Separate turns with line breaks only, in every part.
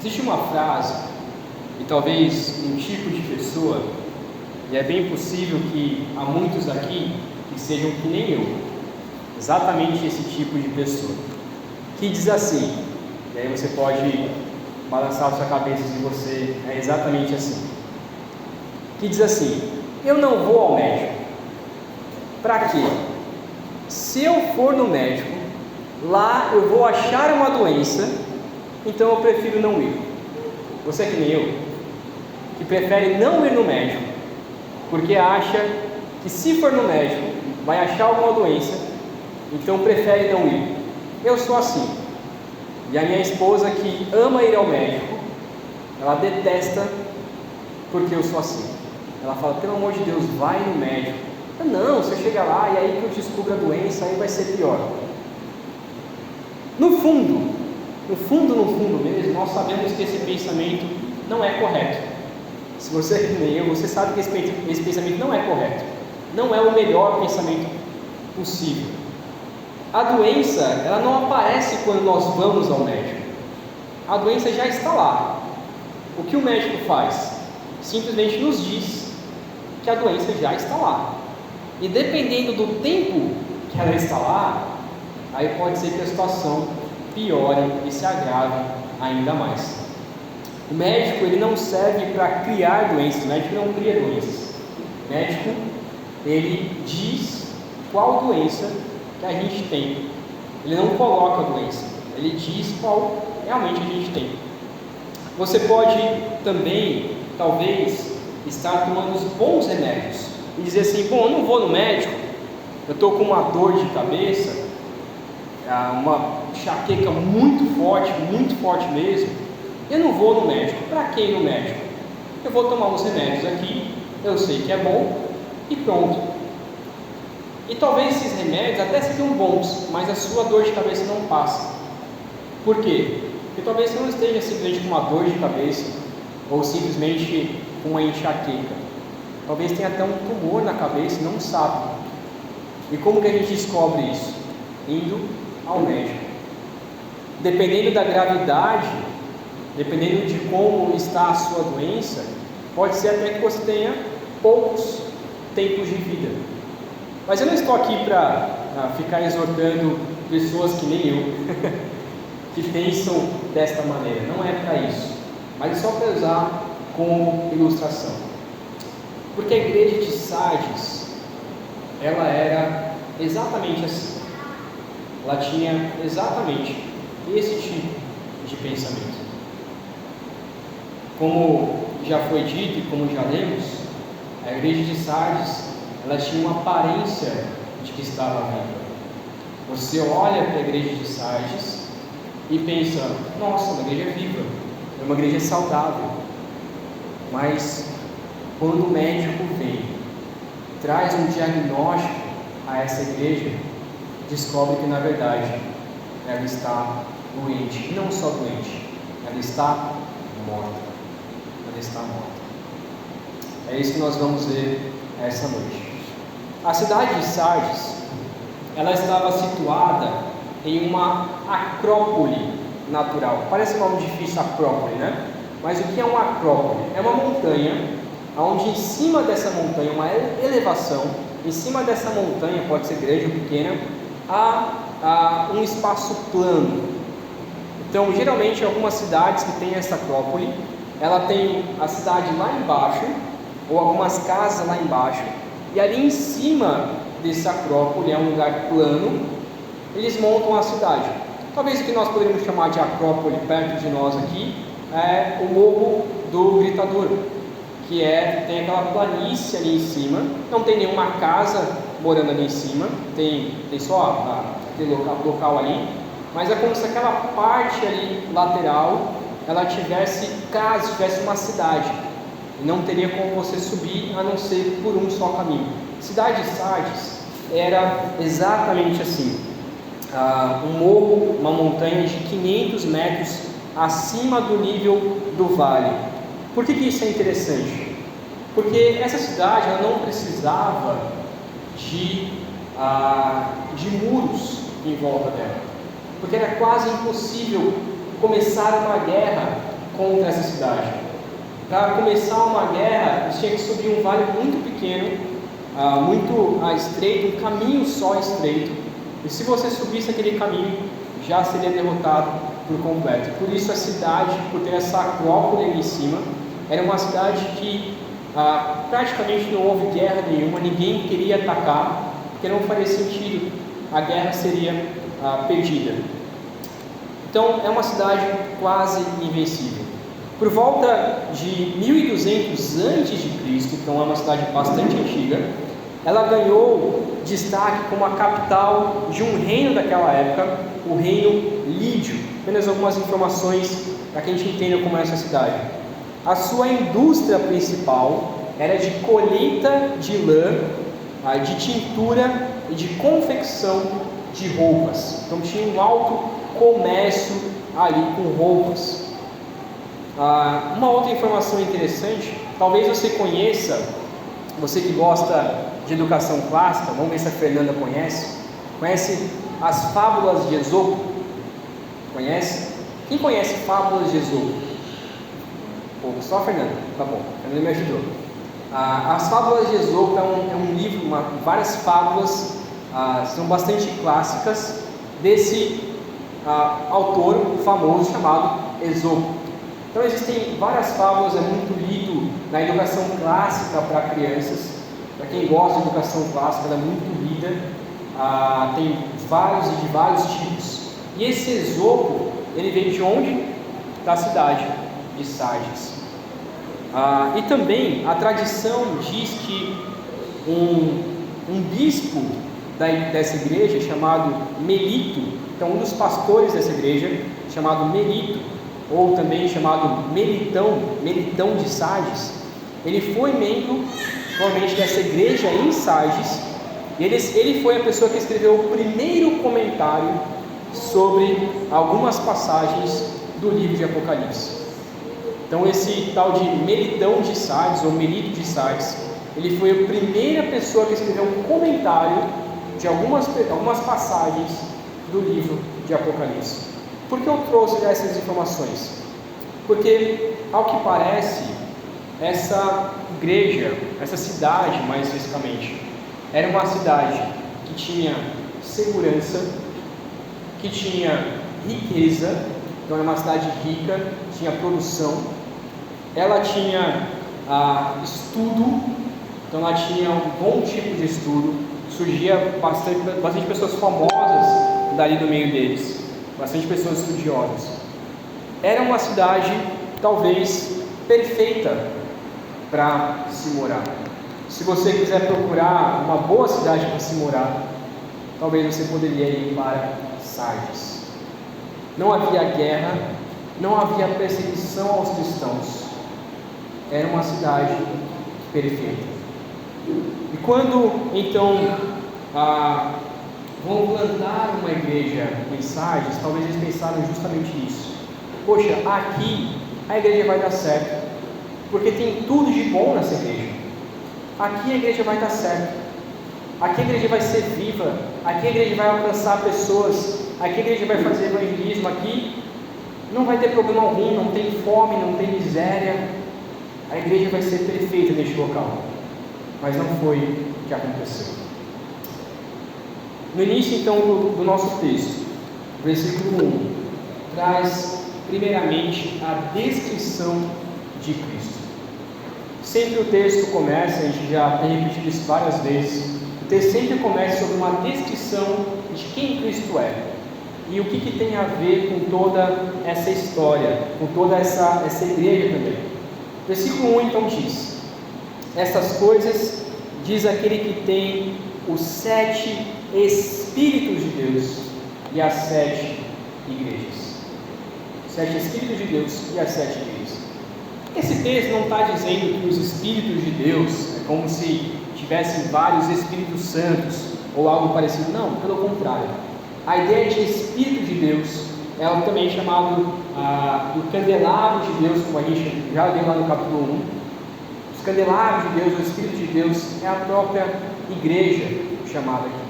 Existe uma frase, e talvez um tipo de pessoa, e é bem possível que há muitos aqui que sejam que nem eu, exatamente esse tipo de pessoa, que diz assim, e aí você pode balançar a sua cabeça se você é exatamente assim, que diz assim: eu não vou ao médico. Para quê? Se eu for no médico, lá eu vou achar uma doença, então eu prefiro não ir. Você é que nem eu, que prefere não ir no médico, porque acha que se for no médico, vai achar alguma doença, então prefere não ir. Eu sou assim. E a minha esposa, que ama ir ao médico, ela detesta porque eu sou assim. Ela fala: pelo amor de Deus, vai no médico. Não, você chega lá e aí que eu descubro a doença, aí vai ser pior. No fundo mesmo, nós sabemos que esse pensamento não é correto. Se você é que nem eu, você sabe que esse pensamento não é correto. Não é o melhor pensamento possível. A doença, ela não aparece quando nós vamos ao médico. A doença já está lá. O que o médico faz? Simplesmente nos diz que a doença já está lá. E dependendo do tempo que ela está lá, aí pode ser que a situação piore e se agrave ainda mais. O médico, ele não serve para criar doenças. O médico não cria doenças. O médico, ele diz qual doença que a gente tem. Ele não coloca a doença, ele diz qual realmente a gente tem. Você pode também, talvez, estar tomando os bons remédios e dizer assim: bom, eu não vou no médico, eu estou com uma dor de cabeça, uma enxaqueca muito forte mesmo, eu não vou no médico. Para que ir no médico? Eu vou tomar os remédios aqui, eu sei que é bom e pronto. E talvez esses remédios até sejam bons, mas a sua dor de cabeça não passa. Por quê? Porque talvez você não esteja simplesmente com uma dor de cabeça ou simplesmente com uma enxaqueca. Talvez tenha até um tumor na cabeça e não sabe. E como que a gente descobre isso? Indo ao médico. Dependendo da gravidade, dependendo de como está a sua doença, pode ser até que você tenha poucos tempos de vida. Mas eu não estou aqui para ficar exortando pessoas que nem eu, que pensam desta maneira. Não é para isso, mas é só para usar como ilustração. Porque a igreja de Sardes, ela era exatamente assim. Ela tinha exatamente esse tipo de pensamento. Como já foi dito e como já lemos, a igreja de Sardes, ela tinha uma aparência de que estava viva. Você olha para a igreja de Sardes e pensa: nossa, uma igreja viva, é uma igreja saudável. Mas quando o médico vem, traz um diagnóstico a essa igreja, descobre que na verdade ela está doente. E não só doente, ela está morta. Ela está morta. É isso que nós vamos ver essa noite. A cidade de Sardes, ela estava situada em uma acrópole natural. Parece um nome difícil, acrópole, né? Mas o que é uma acrópole? É uma montanha, onde em cima dessa montanha, uma elevação, em cima dessa montanha, pode ser grande ou pequena, há um espaço plano. Então, geralmente, algumas cidades que têm essa acrópole, ela tem a cidade lá embaixo, ou algumas casas lá embaixo, e ali em cima desse acrópole, é um lugar plano, eles montam a cidade. Talvez o que nós poderíamos chamar de acrópole perto de nós aqui é o Morro do Gritador, que tem aquela planície ali em cima, não tem nenhuma casa morando ali em cima, tem só aquele local ali, mas é como se aquela parte ali lateral, ela tivesse casa, tivesse uma cidade, e não teria como você subir a não ser por um só caminho. Cidade de Sardes era exatamente assim, um morro, uma montanha de 500 metros acima do nível do vale. Por que isso é interessante? Porque essa cidade ela não precisava de muros em volta dela, porque era quase impossível começar uma guerra contra essa cidade. Para começar uma guerra, eles tinham que subir um vale muito pequeno, muito estreito, um caminho só estreito. E se você subisse aquele caminho, já seria derrotado por completo. Por isso a cidade, por ter essa acrópole ali em cima, era uma cidade que praticamente não houve guerra nenhuma, ninguém queria atacar, porque não faria sentido, a guerra seria perdida. Então é uma cidade quase invencível. Por volta de 1200 a.C., então é uma cidade bastante antiga, ela ganhou destaque como a capital de um reino daquela época, o reino Lídio. Apenas algumas informações para que a gente entenda como é essa cidade. A sua indústria principal era de colheita de lã, de tintura e de confecção de roupas. Então tinha um alto comércio ali com roupas. Uma outra informação interessante, talvez você conheça, você que gosta de educação clássica, vamos ver se a Fernanda conhece as fábulas de Esopo? Conhece? Quem conhece fábulas de Esopo? Pô, só a Fernanda, tá bom, a Fernanda me ajudou. As fábulas de Esopo é um livro, várias fábulas, são bastante clássicas, desse autor famoso chamado Esopo. Então existem várias fábulas, é muito lido na educação clássica para crianças. Para quem gosta de educação clássica, ela é muito lida. Tem vários e de vários tipos. E esse Esopo, ele vem de onde? Da cidade de Sardes. E também a tradição diz que um bispo dessa igreja, chamado Melito, então um dos pastores dessa igreja, chamado Melito, ou também chamado Melitão de Sardes, ele foi membro, provavelmente, dessa igreja em Sardes, e ele foi a pessoa que escreveu o primeiro comentário sobre algumas passagens do livro de Apocalipse. Então esse tal de Melitão de Sardes, ou Melito de Sardes, ele foi a primeira pessoa que escreveu um comentário de algumas passagens do livro de Apocalipse. Por que eu trouxe essas informações? Porque, ao que parece, essa igreja, essa cidade mais especificamente, era uma cidade que tinha segurança, que tinha riqueza, então era uma cidade rica, tinha produção, ela tinha estudo, então ela tinha um bom tipo de estudo, surgia bastante pessoas famosas dali do meio deles, bastante pessoas estudiosas. Era uma cidade talvez perfeita para se morar. Se você quiser procurar uma boa cidade para se morar, talvez você poderia ir para Sardes. Não havia guerra, não havia perseguição aos cristãos. Era uma cidade perfeita. E quando então vão plantar uma igreja em Sardes, talvez eles pensaram justamente nisso. Poxa, aqui a igreja vai dar certo, porque tem tudo de bom nessa igreja. Aqui a igreja vai dar certo, aqui a igreja vai ser viva, aqui a igreja vai alcançar pessoas, aqui a igreja vai fazer evangelismo, aqui não vai ter problema algum, não tem fome, não tem miséria, a igreja vai ser perfeita neste local. Mas não foi o que aconteceu. No início então do nosso texto, versículo 1, traz primeiramente a descrição de Cristo. Sempre o texto começa, a gente já tem repetido isso várias vezes, o texto sempre começa sobre uma descrição de quem Cristo é e o que tem a ver com toda essa história, com toda essa igreja também. Versículo 1 então diz: essas coisas diz aquele que tem os 7 Espíritos de Deus e as 7 igrejas. 7 Espíritos de Deus e as 7 igrejas. Esse texto não está dizendo que os Espíritos de Deus é como se tivessem vários Espíritos Santos ou algo parecido. Não, pelo contrário. A ideia de Espírito de Deus é algo também chamado do candelabro de Deus, como a gente já leu lá no capítulo 1. Os candelabros de Deus, o Espírito de Deus, é a própria igreja chamada aqui.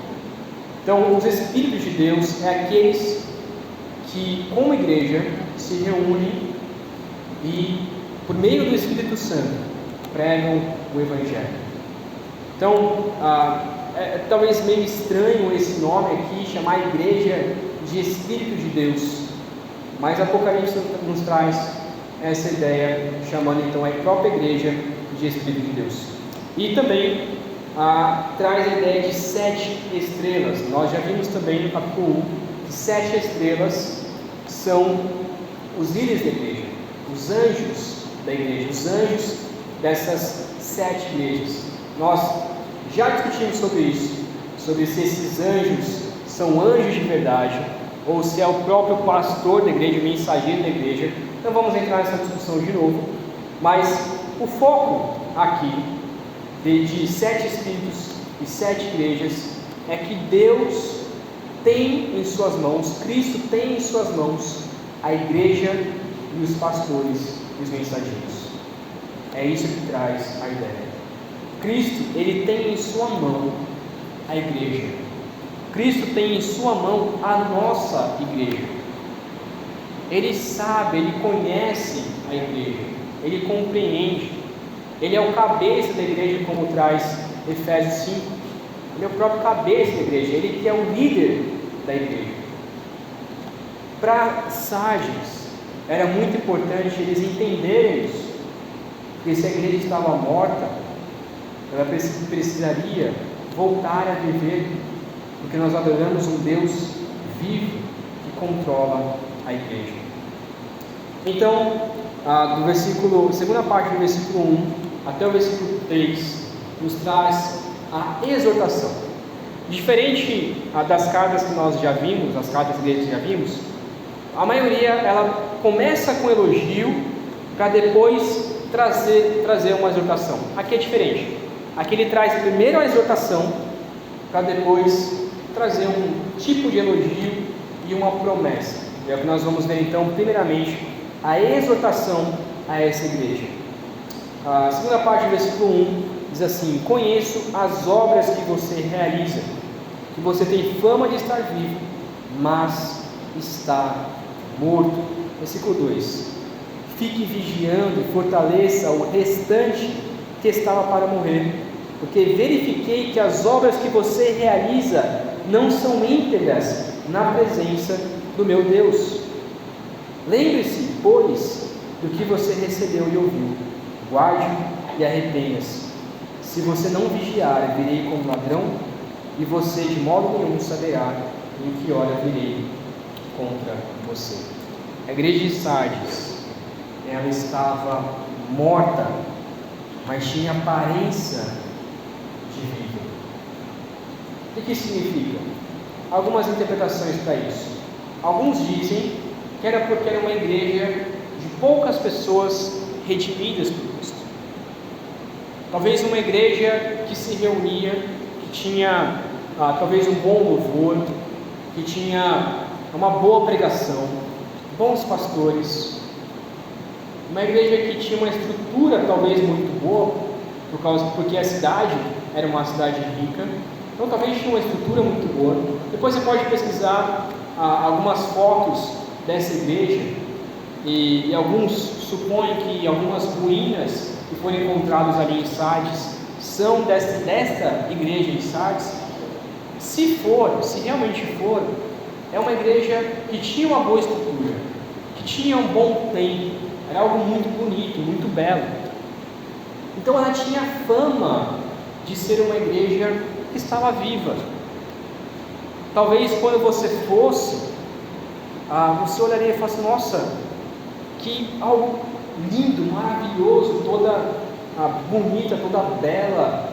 Então, os Espíritos de Deus é aqueles que, como igreja, se reúnem e, por meio do Espírito Santo, pregam o Evangelho. Então, é talvez meio estranho esse nome aqui, chamar a igreja de Espírito de Deus, mas Apocalipse nos traz essa ideia, chamando então a própria igreja de Espírito de Deus. E também traz a ideia de 7 estrelas. Nós já vimos também no capítulo 1 que 7 estrelas são os líderes da igreja, os anjos da igreja, os anjos dessas 7 igrejas. Nós já discutimos sobre isso, sobre se esses anjos são anjos de verdade, ou se é o próprio pastor da igreja, o mensageiro da igreja. Então vamos entrar nessa discussão de novo, mas o foco aqui de 7 espíritos e 7 igrejas é que Deus tem em suas mãos, Cristo tem em suas mãos a igreja e os pastores e os mensageiros. É isso que traz a ideia. Cristo, ele tem em sua mão a igreja. Cristo tem em sua mão a nossa igreja. Ele sabe, ele conhece a igreja, ele compreende. Ele é o cabeça da igreja, como traz Efésios 5. Ele é o próprio cabeça da igreja, ele que é o líder da igreja. Para Sardes, era muito importante eles entenderem isso, porque se a igreja estava morta, ela precisaria voltar a viver, porque nós adoramos um Deus vivo que controla a igreja. Então, segunda parte do versículo 1 até o versículo 3 nos traz a exortação. Diferente das cartas que nós já vimos, as cartas que já vimos, a maioria ela começa com elogio para depois trazer uma exortação. Aqui é diferente. Aqui ele traz primeiro a exortação para depois trazer um tipo de elogio e uma promessa. É o que nós vamos ver então, primeiramente, a exortação a essa igreja. A segunda parte do versículo 1 diz assim: conheço as obras que você realiza, que você tem fama de estar vivo, mas está morto. Versículo 2: fique vigiando e fortaleça o restante que estava para morrer, porque verifiquei que as obras que você realiza não são íntegras na presença do meu Deus. Lembre-se, pois, do que você recebeu e ouviu, guarde e arrependa-se. Se você não vigiar, virei como ladrão, e você de modo nenhum saberá em que hora virei contra você. A igreja de Sardes, ela estava morta, mas tinha aparência de vida. O que isso significa? Algumas interpretações para isso. Alguns dizem que era porque era uma igreja de poucas pessoas redimidas por Cristo. Talvez uma igreja que se reunia, que tinha talvez um bom louvor, que tinha uma boa pregação, bons pastores, uma igreja que tinha uma estrutura talvez muito boa, porque a cidade era uma cidade rica, então talvez tinha uma estrutura muito boa. Depois você pode pesquisar algumas fotos dessa igreja, e alguns supõem que algumas ruínas que foram encontradas ali em Sardes são desta igreja em Sardes. Se realmente for, é uma igreja que tinha uma boa estrutura, que tinha um bom templo, era algo muito bonito, muito belo. Então ela tinha fama de ser uma igreja que estava viva. Talvez quando você fosse, você olharia e falasse: nossa, que algo lindo, maravilhoso, toda bonita, toda bela,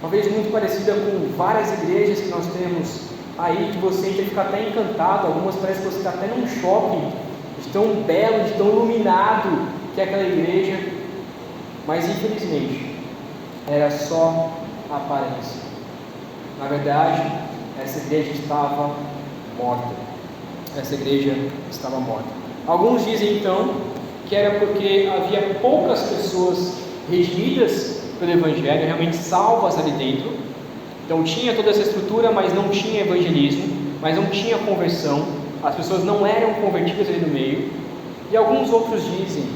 talvez muito parecida com várias igrejas que nós temos aí, que você entra e fica até encantado. Algumas parece que você está até num shopping, de tão belo, de tão iluminado que é aquela igreja, mas infelizmente era só a aparência. Na verdade, essa igreja estava morta. Alguns dizem então que era porque havia poucas pessoas redimidas pelo Evangelho, realmente salvas ali dentro. Então tinha toda essa estrutura, mas não tinha evangelismo, mas não tinha conversão. As pessoas não eram convertidas ali no meio. E alguns outros dizem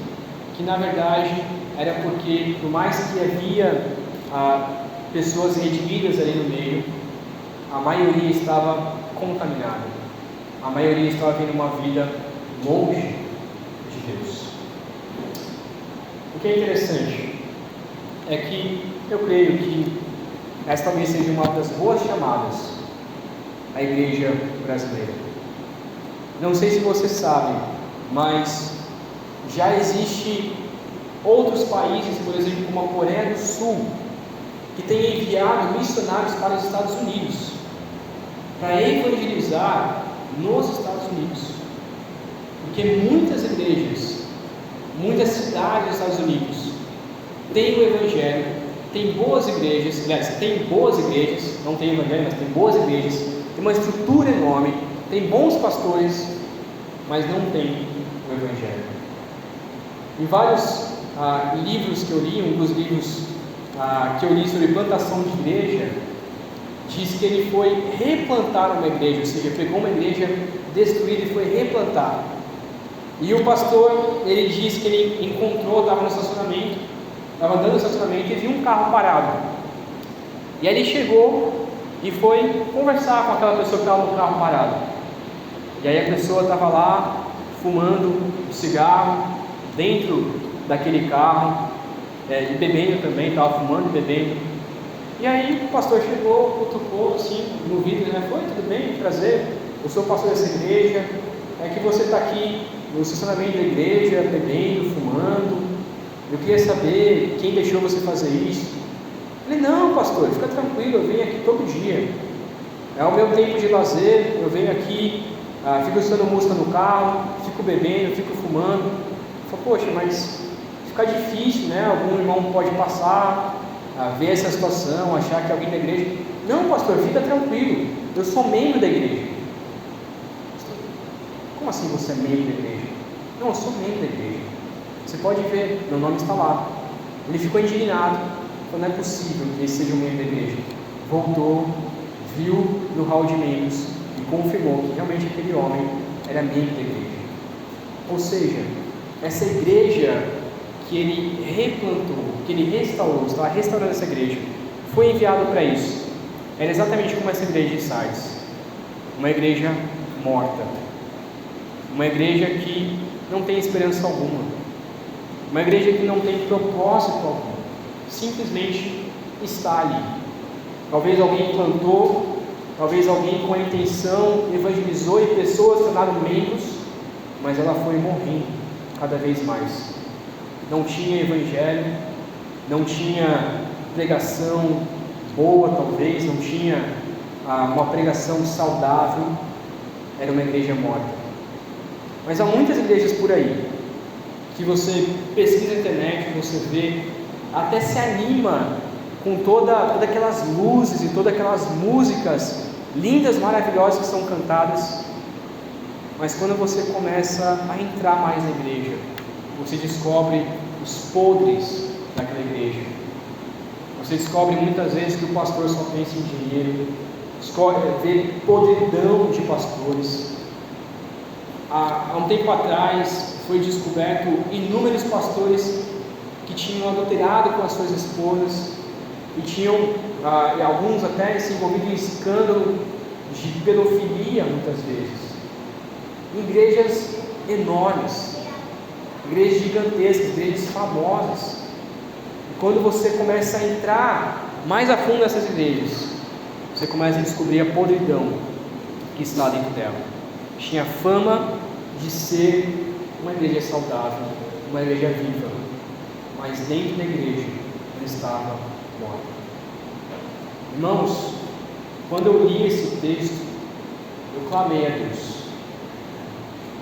que na verdade era porque, por mais que havia pessoas redimidas ali no meio, a maioria estava contaminada, a maioria estava vivendo uma vida longe de Deus. O que é interessante é que eu creio que essa talvez seja uma das boas chamadas à igreja brasileira. Não sei se você sabe, mas já existe outros países, por exemplo, como a Coreia do Sul, que têm enviado missionários para os Estados Unidos para evangelizar nos Estados Unidos, porque muitas igrejas, muitas cidades dos Estados Unidos têm o Evangelho, tem boas igrejas, aliás, tem boas igrejas, não tem Evangelho, mas tem boas igrejas, tem uma estrutura enorme, tem bons pastores, mas não tem o Evangelho. Em vários livros que eu li, um dos livros que eu li sobre plantação de igreja, diz que ele foi replantar uma igreja, ou seja, pegou uma igreja destruída e foi replantar. E o pastor, ele diz que ele encontrou, estava no estacionamento, estava andando no estacionamento e viu um carro parado. E aí ele chegou e foi conversar com aquela pessoa que estava no carro parado. E aí a pessoa estava lá fumando um cigarro dentro daquele carro, e bebendo também, estava fumando e bebendo. E aí o pastor chegou, tocou assim no vidro, né? Foi, tudo bem, prazer, eu sou o pastor dessa igreja, é que você está aqui no estacionamento da igreja, bebendo, fumando, eu queria saber quem deixou você fazer isso. Eu falei, não pastor, fica tranquilo, eu venho aqui todo dia, é o meu tempo de lazer, eu venho aqui, fico escutando música no carro, fico bebendo, fico fumando. Eu falei, poxa, mas fica difícil, né? Algum irmão pode passar, ver essa situação, achar que alguém da igreja. Não pastor, fica tranquilo, eu sou membro da igreja. Como assim você é membro da igreja? Não, eu sou membro da igreja. Você pode ver, meu nome está lá. Ele ficou indignado, falou, não é possível que esse seja um membro da igreja. Voltou, viu no hall de membros e confirmou que realmente aquele homem era membro da igreja. Ou seja, essa igreja que ele replantou, que ele restaurou, estava restaurando essa igreja, foi enviado para isso. Era exatamente como essa igreja de Sardes, uma igreja morta, uma igreja que não tem esperança alguma, uma igreja que não tem propósito algum, simplesmente está ali. Talvez alguém plantou, talvez alguém com a intenção evangelizou e pessoas tornaram membros, mas ela foi morrendo cada vez mais. Não tinha evangelho, não tinha pregação boa, talvez, não tinha uma pregação saudável, era uma igreja morta. Mas há muitas igrejas por aí, que você pesquisa na internet, você vê, até se anima com todas aquelas luzes e todas aquelas músicas lindas, maravilhosas que são cantadas, mas quando você começa a entrar mais na igreja, você descobre os podres daquela igreja. Você descobre muitas vezes que o pastor só pensa em dinheiro, vê podridão de pastores. Há um tempo atrás foi descoberto inúmeros pastores que tinham adulterado com as suas esposas e tinham alguns até se envolvido em escândalo de pedofilia muitas vezes. Igrejas enormes, igrejas gigantescas, igrejas famosas. E quando você começa a entrar mais a fundo nessas igrejas, você começa a descobrir a podridão que está dentro dela. Tinha fama de ser uma igreja saudável, uma igreja viva, mas dentro da igreja ela estava morta. Irmãos, quando eu li esse texto, eu clamei a Deus.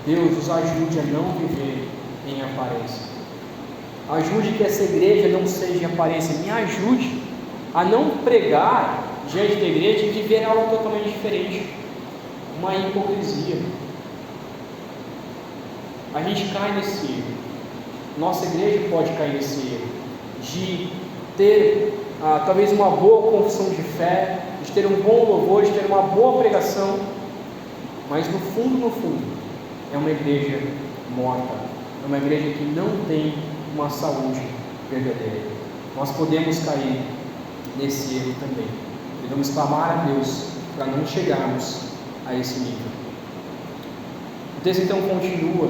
Deus, nos ajude a não viver em aparência. Ajude que essa igreja não seja em aparência. Me ajude a não pregar diante da igreja e viver algo totalmente diferente. Uma hipocrisia. A gente cai nesse erro. Nossa igreja pode cair nesse erro de ter talvez uma boa confissão de fé, de ter um bom louvor, de ter uma boa pregação, mas no fundo, é uma igreja morta, é uma igreja que não tem uma saúde verdadeira. Nós podemos cair nesse erro também. Devemos clamar a Deus para não chegarmos a esse nível. O texto então continua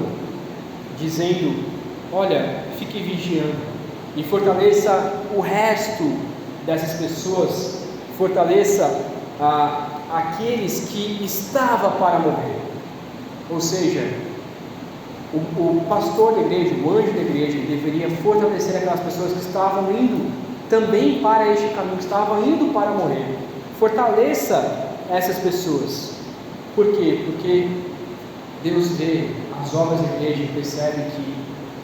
dizendo: olha, fique vigiando e fortaleça o resto dessas pessoas, fortaleça aqueles que estavam para morrer. Ou seja, o pastor da igreja, o anjo da igreja, deveria fortalecer aquelas pessoas que estavam indo também para este caminho, que estavam indo para morrer. Fortaleça essas pessoas. Por quê? Porque Deus vê as obras da igreja e percebe que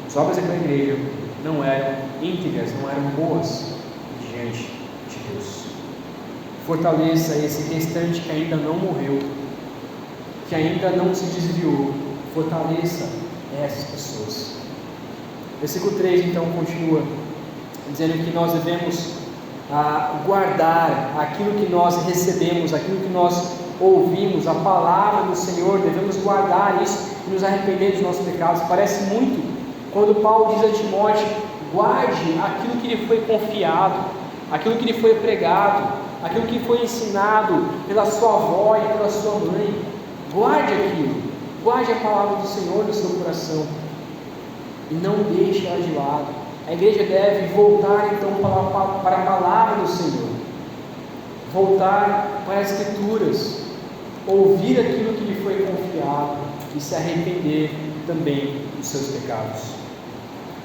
as obras daquela igreja não eram íntegras, não eram boas diante de Deus. Fortaleça esse restante que ainda não morreu, que ainda não se desviou. Fortaleça essas pessoas. Versículo 3 então continua dizendo que nós devemos guardar aquilo que nós recebemos, aquilo que nós ouvimos, a palavra do Senhor. Devemos guardar isso e nos arrepender dos nossos pecados. Parece muito quando Paulo diz a Timóteo: guarde aquilo que lhe foi confiado, aquilo que lhe foi pregado, aquilo que foi ensinado pela sua avó e pela sua mãe. Guarde aquilo, guarde a palavra do Senhor no seu coração e não deixe ela de lado. A igreja deve voltar então para a palavra do Senhor, voltar para as Escrituras, ouvir aquilo que lhe foi confiado e se arrepender também dos seus pecados.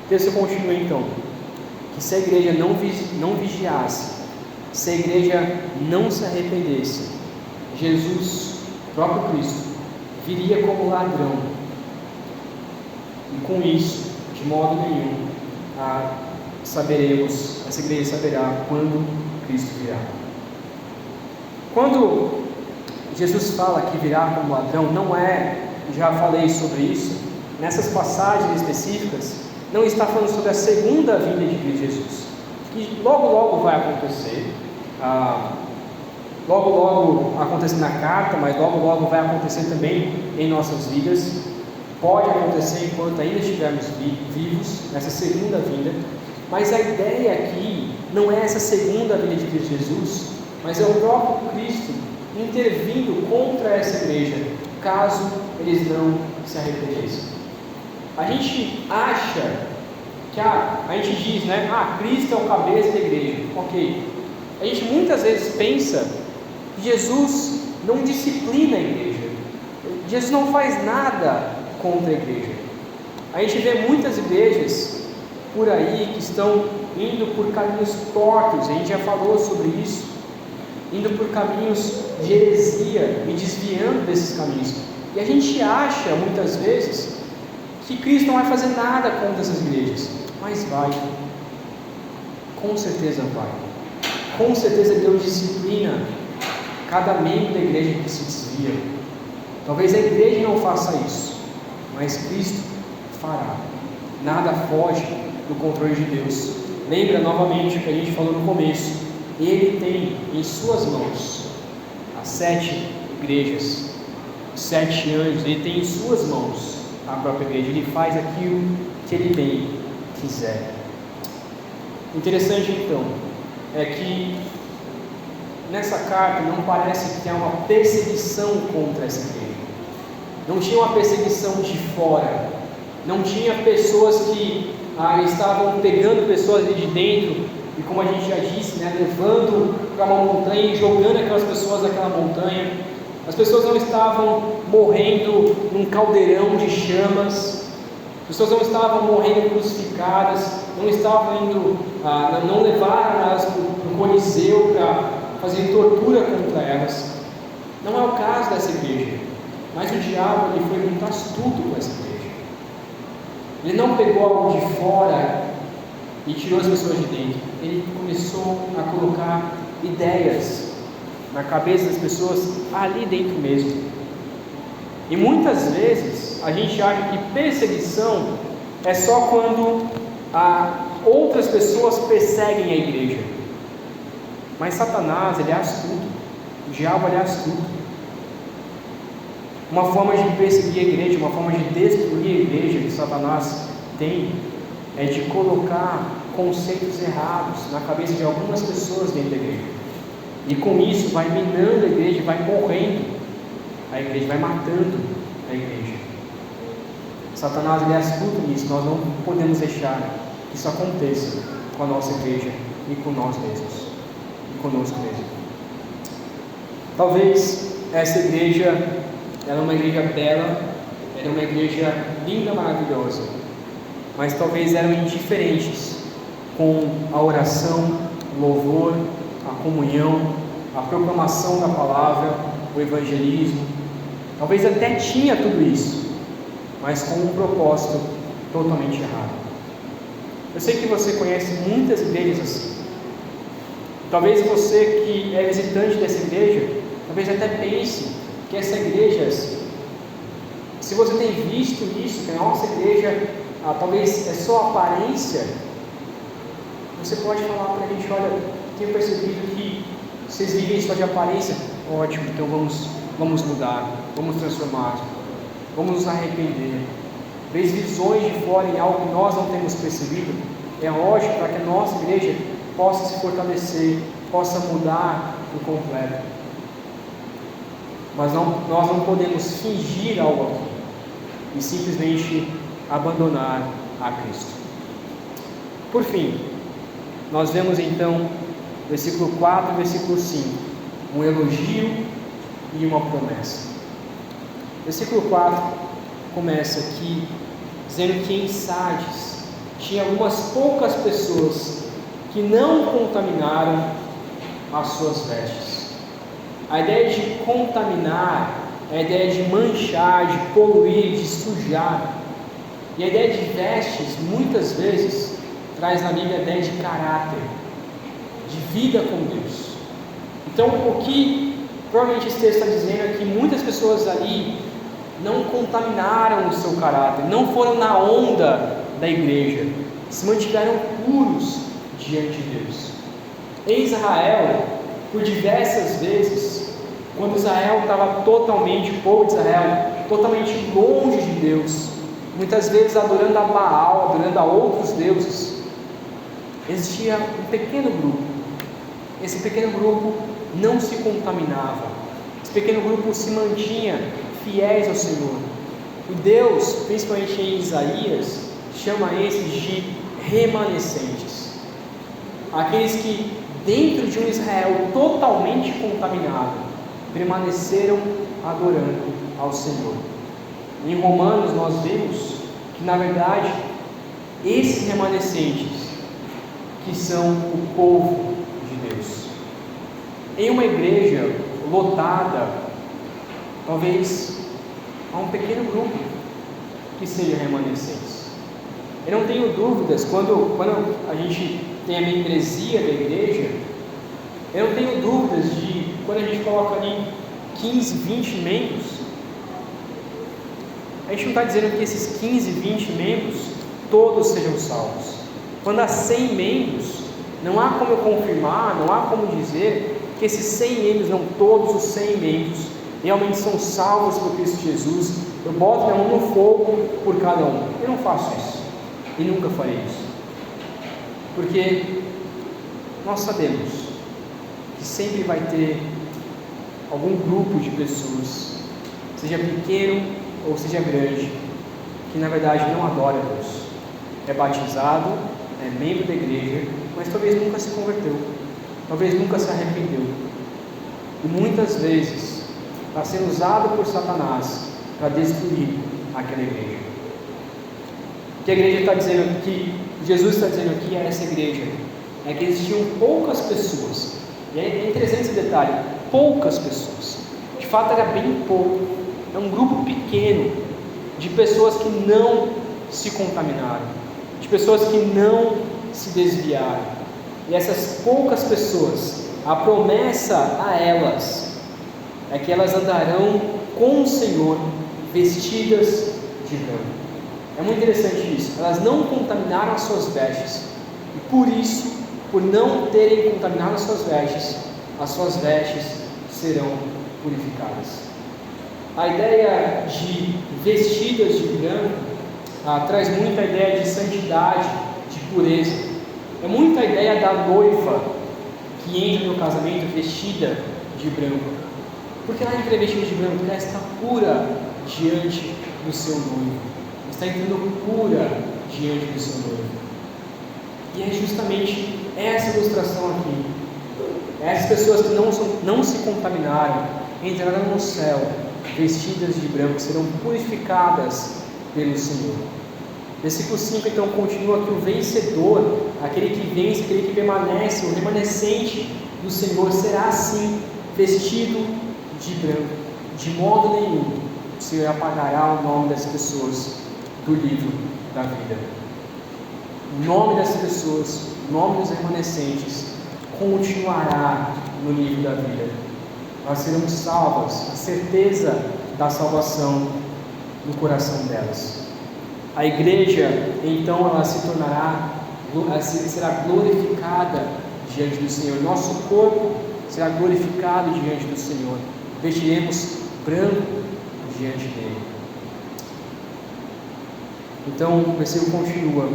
O texto continua então, que se a igreja não vigiasse, se a igreja não se arrependesse, Jesus, o próprio Cristo, viria como ladrão, e com isso, de modo nenhum, essa igreja saberá quando Cristo virá. Quando Jesus fala que virá como ladrão, não é, já falei sobre isso, nessas passagens específicas, não está falando sobre a segunda vinda de Cristo Jesus, que logo vai acontecer, logo acontece na carta, mas logo vai acontecer também em nossas vidas. Pode acontecer enquanto ainda estivermos vivos, nessa segunda vinda, mas a ideia aqui não é essa segunda vinda de Cristo Jesus, mas é o próprio Cristo intervindo contra essa igreja, caso eles não se arrependessem. A gente acha que a gente diz, né? Cristo é o cabeça da igreja. Ok. A gente muitas vezes pensa que Jesus não disciplina a igreja. Jesus não faz nada contra a igreja. A gente vê muitas igrejas por aí que estão indo por caminhos tortos, a gente já falou sobre isso, indo por caminhos de heresia e desviando desses caminhos. E a gente acha muitas vezes que Cristo não vai fazer nada contra essas igrejas, mas vai, com certeza vai. Com certeza Deus disciplina cada membro da igreja que se desvia. Talvez a igreja não faça isso, mas Cristo fará. Nada foge do controle de Deus. Lembra novamente o que a gente falou no começo: Ele tem em suas mãos as 7 igrejas, os 7 anjos. Ele tem em suas mãos a própria igreja. Ele faz aquilo que Ele bem quiser. Interessante então é que nessa carta não parece que tenha uma perseguição contra essa igreja. Não tinha uma perseguição de fora, não tinha pessoas que estavam pegando pessoas ali de dentro e, como a gente já disse, né, levando para uma montanha e jogando aquelas pessoas naquela montanha. As pessoas não estavam morrendo num caldeirão de chamas, as pessoas não estavam morrendo crucificadas, não estavam indo, não levaram elas para o Coliseu para fazer tortura contra elas. Não é o caso dessa igreja. Mas o diabo ele foi muito astuto com essa igreja. Ele não pegou algo de fora e tirou as pessoas de dentro. Ele começou a colocar ideias na cabeça das pessoas ali dentro mesmo. E muitas vezes a gente acha que perseguição é só quando outras pessoas perseguem a igreja. Mas Satanás ele é astuto. O diabo ele é astuto. Uma forma de perseguir a igreja, uma forma de destruir a igreja que Satanás tem é de colocar conceitos errados na cabeça de algumas pessoas dentro da igreja. E com isso vai minando a igreja, vai morrendo a igreja, vai matando a igreja. Satanás ele é astuto nisso, nós não podemos deixar que isso aconteça com a nossa igreja e com nós mesmos, e conosco mesmo. Talvez essa igreja, ela é uma igreja bela, ela é uma igreja linda, maravilhosa, mas talvez eram indiferentes com a oração, o louvor, a comunhão, a proclamação da palavra, o evangelismo. Talvez até tinha tudo isso, mas com um propósito totalmente errado. Eu sei que você conhece muitas igrejas assim. Talvez você que é visitante dessa igreja, talvez até pense que essa igreja é assim. Se você tem visto isso, que a nossa igreja talvez é só aparência, você pode falar para a gente: olha, tenho percebido que vocês vivem só de aparência. Ótimo, então vamos mudar, vamos transformar, vamos nos arrepender. Talvez visões de fora em algo que nós não temos percebido, é lógico, para que a nossa igreja possa se fortalecer, possa mudar por completo. Mas nós não podemos fingir algo aqui e simplesmente abandonar a Cristo. Por fim, nós vemos então, versículo 4 e versículo 5, um elogio e uma promessa. Versículo 4 começa aqui dizendo que em Sardes tinha algumas poucas pessoas que não contaminaram as suas vestes. A ideia de contaminar é a ideia de manchar, de poluir, de sujar. E a ideia de vestes, muitas vezes, traz na Bíblia a ideia de caráter, de vida com Deus. Então, o que provavelmente esse texto está dizendo é que muitas pessoas ali não contaminaram o seu caráter, não foram na onda da igreja, se mantiveram puros diante de Deus. Em Israel, por diversas vezes, quando Israel estava totalmente, o povo de Israel, totalmente longe de Deus, muitas vezes adorando a Baal, adorando a outros deuses, existia um pequeno grupo. Esse pequeno grupo não se contaminava, esse pequeno grupo se mantinha fiéis ao Senhor. E Deus, principalmente em Isaías, chama esses de remanescentes, aqueles que dentro de um Israel totalmente contaminado permaneceram adorando ao Senhor. Em Romanos nós vemos que na verdade esses remanescentes que são o povo de Deus. Em uma igreja lotada, talvez há um pequeno grupo que seja remanescentes. Eu não tenho dúvidas, quando a gente tem a membresia da igreja, eu não tenho dúvidas de quando a gente coloca ali 15, 20 membros, a gente não está dizendo que esses 15, 20 membros todos sejam salvos. Quando há 100 membros, não há como eu confirmar, não há como dizer que esses 100 membros, não todos os 100 membros, realmente são salvos por Cristo Jesus. Eu boto minha mão no fogo por cada um. Eu não faço isso e nunca farei isso, porque nós sabemos que sempre vai ter algum grupo de pessoas, seja pequeno ou seja grande, que na verdade não adora a Deus, é batizado, é membro da igreja, mas talvez nunca se converteu, talvez nunca se arrependeu, e muitas vezes está sendo usado por Satanás para destruir aquela igreja. O que a igreja está dizendo aqui, Jesus está dizendo aqui a essa igreja, é que existiam poucas pessoas, e é interessante esse detalhe, poucas pessoas, de fato era bem pouco, é um grupo pequeno de pessoas que não se contaminaram, de pessoas que não se desviaram, e essas poucas pessoas, a promessa a elas é que elas andarão com o Senhor vestidas de branco. É muito interessante isso, elas não contaminaram as suas vestes, e por isso, por não terem contaminado as suas vestes serão purificadas. A ideia de vestidas de branco, traz muita ideia de santidade, de pureza. É muita ideia da noiva que entra no casamento vestida de branco. Porque ela entra vestida de branco? Porque ela está pura diante do seu noivo. Está entrando pura diante do seu noivo. E é justamente essa ilustração aqui. Essas pessoas que não se contaminaram entrarão no céu vestidas de branco, serão purificadas pelo Senhor. Versículo 5 então continua que o vencedor, aquele que vence, aquele que permanece, o remanescente do Senhor, será assim vestido de branco. De modo nenhum o Senhor apagará o nome das pessoas do livro da vida. O nome das pessoas, o nome dos remanescentes continuará no livro da vida. Elas serão salvas, a certeza da salvação no coração delas. A igreja, então, ela se tornará, será glorificada diante do Senhor. Nosso corpo será glorificado diante do Senhor. Vestiremos branco diante dele. Então, o versículo continua: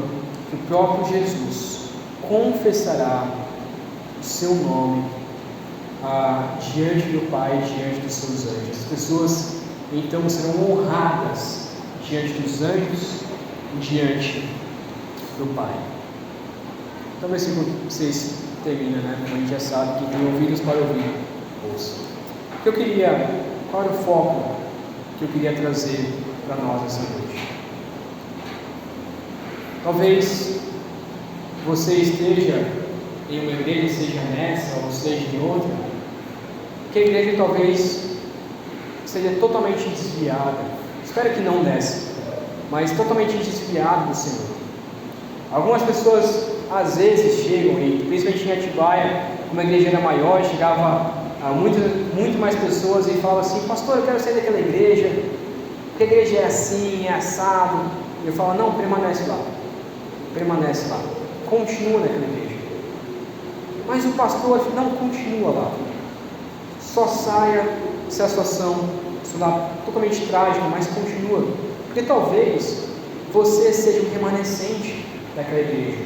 que o próprio Jesus confessará o seu nome diante do Pai, diante dos seus anjos. As pessoas então serão honradas diante dos anjos e diante do Pai. Então o versículo 6 termina, como a gente já sabe, quem tem ouvidos para ouvir, ouça. Qual era o foco que eu queria trazer para nós essa noite? Talvez você esteja em uma igreja, seja nessa ou seja em outra, que a igreja talvez seja totalmente desviada. Espero que não nessa, mas totalmente desviada do Senhor. Algumas pessoas às vezes chegam, e principalmente em Atibaia, como a igreja era maior, chegava a muito mais pessoas e falavam assim: pastor, eu quero sair daquela igreja, porque a igreja é assim, é assado. E eu falo: não, permanece lá, continua naquela igreja. Mas o pastor, não, continua lá, só saia se a situação se tornar totalmente trágica, mas continua, porque talvez você seja um remanescente daquela igreja.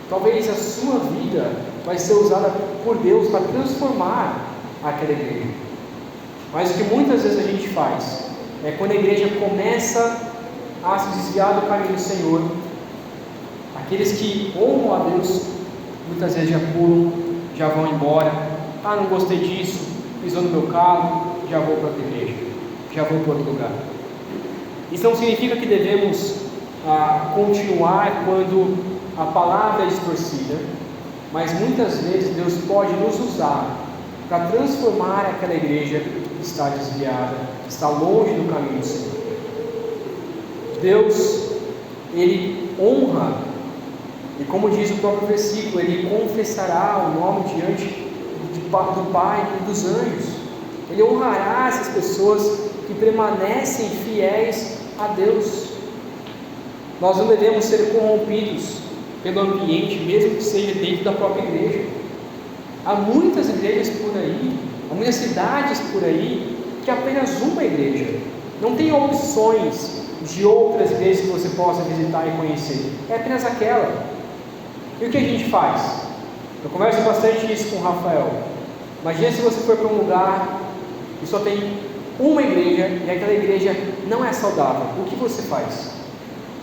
Talvez a sua vida vai ser usada por Deus para transformar aquela igreja. Mas o que muitas vezes a gente faz é, quando a igreja começa a se desviar do caminho do Senhor, aqueles que honram a Deus muitas vezes já pulam, já vão embora. Não gostei disso, pisou no meu carro, já vou para outra igreja, já vou para outro lugar. Isso não significa que devemos continuar quando a palavra é distorcida, mas muitas vezes Deus pode nos usar para transformar aquela igreja que está desviada, que está longe do caminho do Senhor. Deus, Ele honra, e como diz o próprio versículo, Ele confessará o nome diante do Pai e dos anjos. Ele honrará essas pessoas que permanecem fiéis a Deus. Nós não devemos ser corrompidos pelo ambiente, mesmo que seja dentro da própria igreja. Há muitas igrejas por aí, há muitas cidades por aí, que é apenas uma igreja. Não tem opções de outras igrejas que você possa visitar e conhecer. É apenas aquela. E o que a gente faz? Eu converso bastante isso com o Rafael. Imagina se você for para um lugar e só tem uma igreja e aquela igreja não é saudável. O que você faz?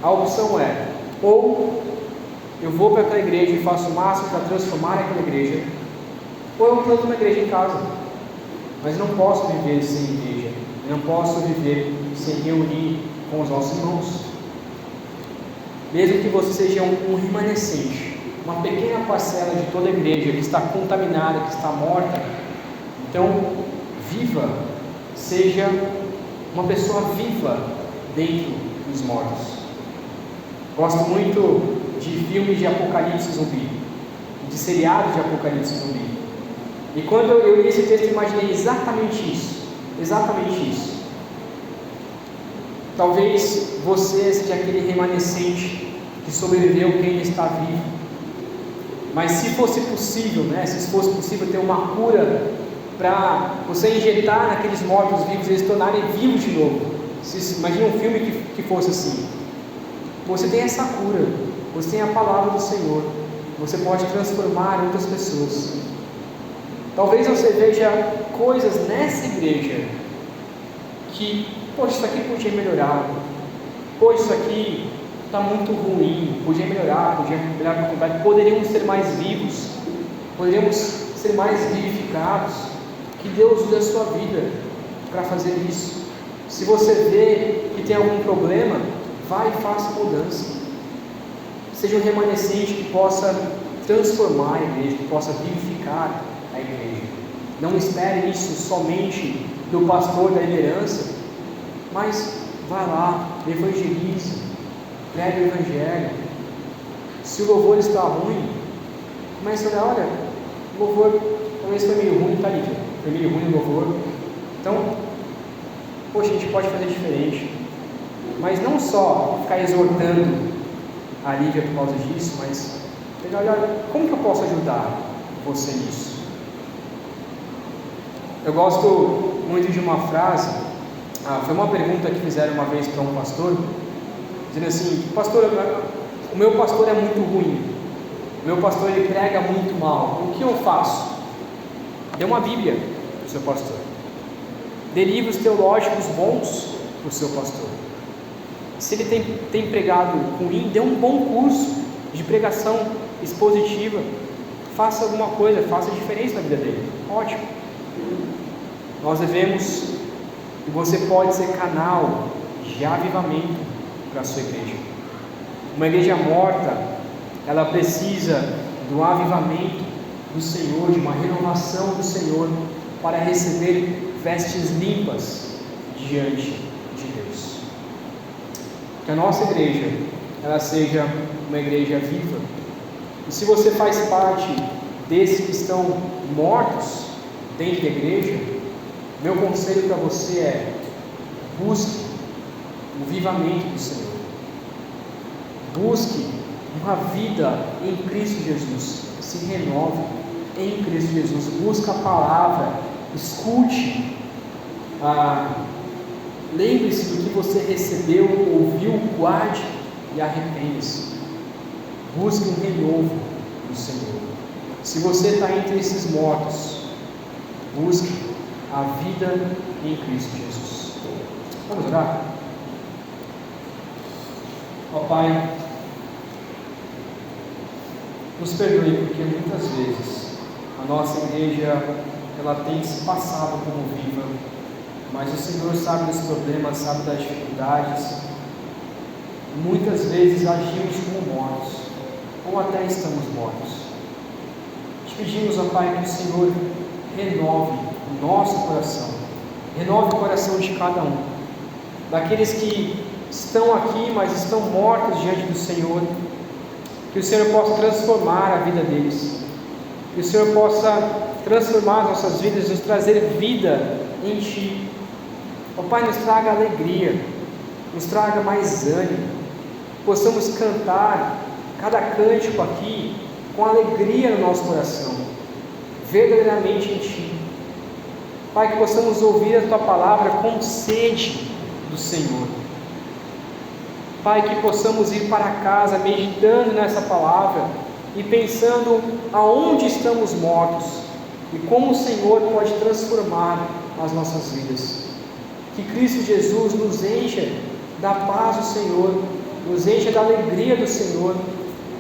A opção é: ou eu vou para aquela igreja e faço o máximo para transformar aquela igreja, ou eu planto uma igreja em casa. Mas não posso viver sem igreja, eu não posso viver sem reunir com os nossos irmãos. Mesmo que você seja um remanescente, uma pequena parcela de toda a igreja que está contaminada, que está morta, então viva, seja uma pessoa viva dentro dos mortos. Gosto muito de filmes de apocalipse zumbi, de seriados de apocalipse zumbi. E quando eu li esse texto, eu imaginei exatamente isso. Talvez você seja aquele remanescente que sobreviveu, que ainda está vivo. Mas se fosse possível, se fosse possível ter uma cura para você injetar naqueles mortos vivos, eles se tornarem vivos de novo. Imagina um filme que fosse assim. Você tem essa cura, você tem a palavra do Senhor, você pode transformar outras pessoas. Talvez você veja coisas nessa igreja que, poxa, isso aqui podia melhorar, poxa, isso aqui está muito ruim, podia melhorar por completo, poderíamos ser mais vivos, poderíamos ser mais vivificados. Que Deus use a sua vida para fazer isso. Se você vê que tem algum problema, vai e faça mudança. Seja um remanescente que possa transformar a igreja, que possa vivificar a igreja. Não espere isso somente do pastor, da liderança, mas vá lá, evangelize, pregue o evangelho. Se o louvor está ruim, comece a olhar, olha, o louvor talvez foi meio ruim, tá, Lídia? Foi meio ruim o louvor. Então, poxa, a gente pode fazer diferente. Mas não só ficar exortando a Lívia por causa disso, mas pegar, olha, como que eu posso ajudar você nisso? Eu gosto muito de uma frase, foi uma pergunta que fizeram uma vez para um pastor, dizendo assim: pastor, o meu pastor é muito ruim, o meu pastor ele prega muito mal, o que eu faço? Dê uma Bíblia para o seu pastor, dê livros teológicos bons para o seu pastor. Se ele tem pregado ruim, dê um bom curso de pregação expositiva, faça alguma coisa, faça diferença na vida dele. Ótimo. Nós devemos, e você pode ser canal de avivamento para a sua igreja. Uma igreja morta, ela precisa do avivamento do Senhor, de uma renovação do Senhor, para receber vestes limpas diante de Deus. Que a nossa igreja, ela seja uma igreja viva. E se você faz parte desses que estão mortos dentro da igreja, meu conselho para você é: busque o avivamento do Senhor, busque uma vida em Cristo Jesus, se renove em Cristo Jesus, busque a palavra, escute, lembre-se do que você recebeu, ouviu, guarde e arrependa-se. Busque um renovo do Senhor. Se você está entre esses mortos, busque a vida em Cristo Jesus. Vamos orar? Ó Pai, nos perdoe, porque muitas vezes a nossa igreja ela tem se passado como viva, mas o Senhor sabe dos problemas, sabe das dificuldades. Muitas vezes agimos como mortos, ou até estamos mortos. Te pedimos, ó Pai, que o Senhor renove o nosso coração, renove o coração de cada um, daqueles que estão aqui, mas estão mortos diante do Senhor. Que o Senhor possa transformar a vida deles, que o Senhor possa transformar as nossas vidas, nos trazer vida em Ti. Ó Pai, nos traga alegria, nos traga mais ânimo, possamos cantar cada cântico aqui com alegria no nosso coração, verdadeiramente em Ti. Pai, que possamos ouvir a Tua palavra com sede do Senhor. Pai, que possamos ir para casa meditando nessa palavra e pensando aonde estamos mortos e como o Senhor pode transformar as nossas vidas. Que Cristo Jesus nos encha da paz do Senhor, nos encha da alegria do Senhor,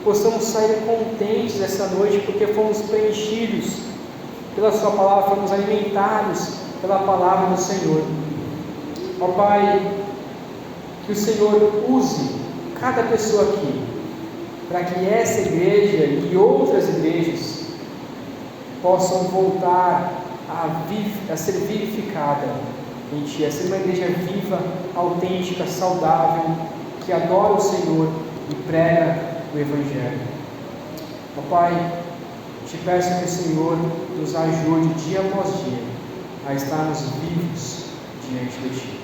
possamos sair contentes essa noite porque fomos preenchidos pela Sua palavra, fomos alimentados pela palavra do Senhor. Ó Pai, que o Senhor use cada pessoa aqui, para que essa igreja e outras igrejas possam voltar a ser vivificada em Ti, a ser uma igreja viva, autêntica, saudável, que adora o Senhor e prega o Evangelho. Ó Pai, te peço que o Senhor nos ajude dia após dia a estarmos vivos diante de Ti.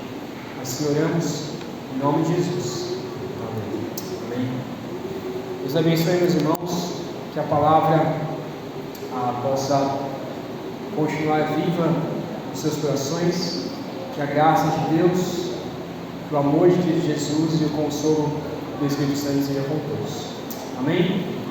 Assim oramos. Em nome de Jesus. Amém. Amém. Deus abençoe, meus irmãos, que a palavra possa continuar viva nos seus corações, que a graça de Deus, que o amor de Cristo Jesus e o consolo do Espírito Santo seja com todos. Amém?